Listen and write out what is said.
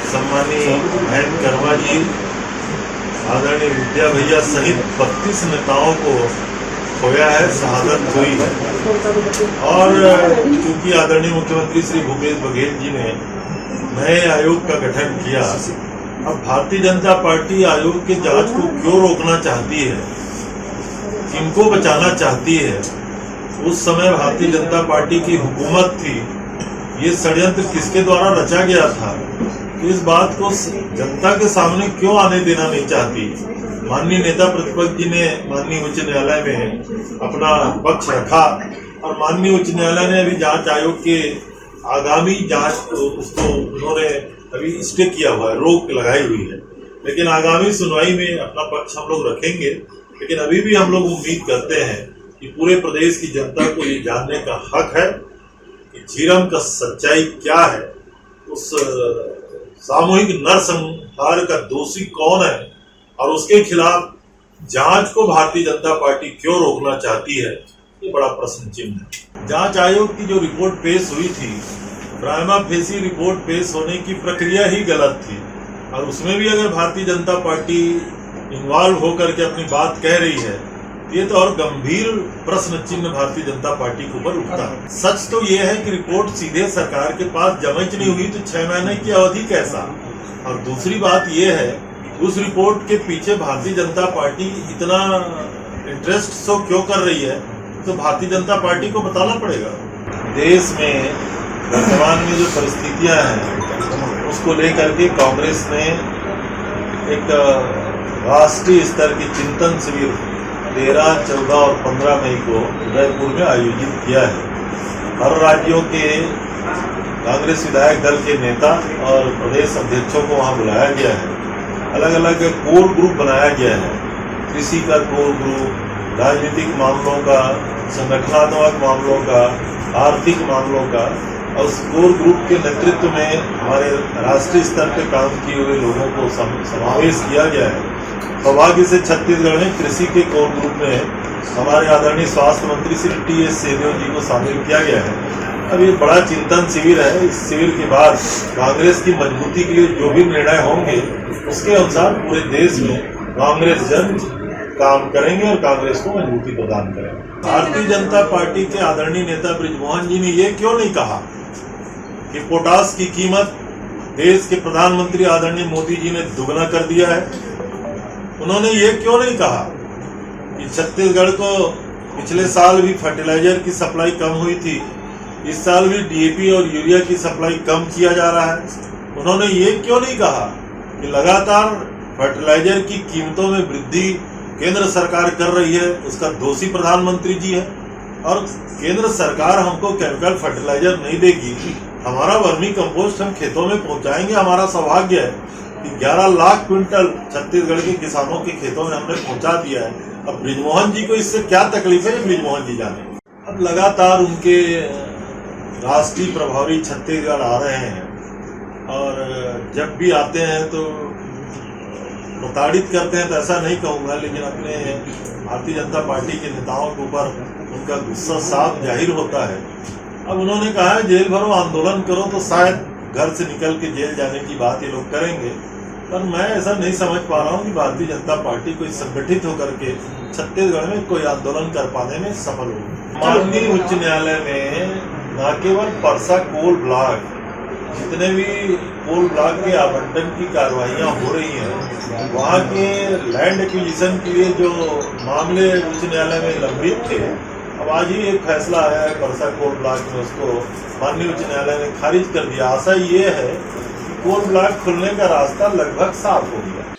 सम्मानीय महेंद्र कर्मा जी, आदरणीय विद्या भैया सहित 32 नेताओं को खोया है, शहादत हुई है। और चूंकि आदरणीय मुख्यमंत्री श्री भूपेश बघेल जी ने नए आयोग का गठन किया, अब भारतीय जनता पार्टी आयोग के जांच को क्यों रोकना चाहती है, किनको बचाना चाहती है। उस समय भारतीय जनता पार्टी की हुकूमत थी, ये षड्यंत्र किसके द्वारा रचा गया था, इस बात को जनता के सामने क्यों आने देना नहीं चाहती। माननीय नेता प्रतिपक्ष जी ने माननीय उच्च न्यायालय में अपना पक्ष रखा और माननीय उच्च न्यायालय ने अभी जांच आयोग के आगामी जांच उसको उन्होंने अभी स्टे किया हुआ है, रोक लगाई हुई है। लेकिन आगामी सुनवाई में अपना पक्ष हम लोग रखेंगे। लेकिन अभी भी हम लोग उम्मीद करते हैं कि पूरे प्रदेश की जनता को ये जानने का हक है कि झीरम का सच्चाई क्या है, उस सामूहिक नरसंहार का दोषी कौन है और उसके खिलाफ जांच को भारतीय जनता पार्टी क्यों रोकना चाहती है, ये बड़ा प्रश्न चिन्ह है। जांच आयोग की जो रिपोर्ट पेश हुई थी, प्राइमा फेसी रिपोर्ट पेश होने की प्रक्रिया ही गलत थी और उसमें भी अगर भारतीय जनता पार्टी इन्वॉल्व होकर के अपनी बात कह रही है, ये तो और गंभीर प्रश्न चिन्ह भारतीय जनता पार्टी के ऊपर उठता है। सच तो ये है कि रिपोर्ट सीधे सरकार के पास जमा नहीं हुई तो 6 महीने की अवधि कैसा। और दूसरी बात ये है, उस रिपोर्ट के पीछे भारतीय जनता पार्टी इतना इंटरेस्ट शो क्यों कर रही है, तो भारतीय जनता पार्टी को बताना पड़ेगा। देश में वर्तमान में जो परिस्थितियां हैं उसको लेकर के कांग्रेस ने एक राष्ट्रीय स्तर की चिंतन शिविर 13, 14 और 15 मई को उदयपुर में आयोजित किया है। हर राज्यों के कांग्रेस विधायक दल के नेता और प्रदेश अध्यक्षों को वहां बुलाया गया है। अलग अलग कोर ग्रुप बनाया गया है, कृषि का कोर ग्रुप, राजनीतिक मामलों का, संगठनात्मक मामलों का, आर्थिक मामलों का। और उस कोर ग्रुप के नेतृत्व में हमारे राष्ट्रीय स्तर पर काम किए हुए लोगों को समावेश किया गया है। सौभाग्य से छत्तीसगढ़ में कृषि के कोर ग्रुप में हमारे आदरणीय स्वास्थ्य मंत्री श्री टी.एस. सिंहदेव जी को शामिल किया गया है। अब ये बड़ा चिंतन शिविर है। इस शिविर के बाद कांग्रेस की मजबूती के लिए जो भी निर्णय होंगे उसके अनुसार पूरे देश में कांग्रेस जन काम करेंगे और कांग्रेस को मजबूती प्रदान करेंगे। भारतीय जनता पार्टी के आदरणीय नेता बृजमोहन जी ने ये क्यों नहीं कहा कि पोटाश की कीमत देश के प्रधानमंत्री आदरणीय मोदी जी ने दुगना कर दिया है। उन्होंने ये क्यों नहीं कहा कि छत्तीसगढ़ को पिछले साल भी फर्टिलाइजर की सप्लाई कम हुई थी, इस साल भी डीएपी और यूरिया की सप्लाई कम किया जा रहा है। उन्होंने ये क्यों नहीं कहा कि लगातार फर्टिलाइजर की कीमतों में वृद्धि केंद्र सरकार कर रही है, उसका दोषी प्रधानमंत्री जी है और केंद्र सरकार हमको केमिकल फर्टिलाइजर नहीं देगी, हमारा वर्मी कंपोस्ट हम खेतों में पहुंचाएंगे। हमारा सौभाग्य है कि 11 लाख क्विंटल छत्तीसगढ़ के किसानों के खेतों में हमने पहुंचा दिया है। अब बृजमोहन जी को इससे क्या तकलीफ है, बृजमोहन जी जाने। अब लगातार उनके राष्ट्रीय प्रभारी छत्तीसगढ़ आ रहे हैं और जब भी आते हैं तो प्रताड़ित करते हैं, तो ऐसा नहीं कहूँगा, लेकिन अपने भारतीय जनता पार्टी के नेताओं के ऊपर उनका गुस्सा साफ जाहिर होता है। अब उन्होंने कहा है जेल भरो, आंदोलन करो, तो शायद घर से निकल के जेल जाने की बात ये लोग करेंगे। पर मैं ऐसा नहीं समझ पा रहा हूँ कि भारतीय जनता पार्टी कोई संगठित होकर के छत्तीसगढ़ में कोई आंदोलन कर पाने में सफल हो। माननीय उच्च न्यायालय में न केवल परसा कोल ब्लॉक, जितने भी कोल ब्लॉक के आवंटन की कार्रवाइयाँ हो रही हैं, वहाँ के लैंड एक्विजिशन के लिए जो मामले उच्च न्यायालय में लंबित थे, अब आज ही एक फैसला आया है परसा कोल ब्लॉक में, उसको माननीय उच्च न्यायालय ने खारिज कर दिया। आशा ये है कि कोल ब्लॉक खुलने का रास्ता लगभग साफ हो गया।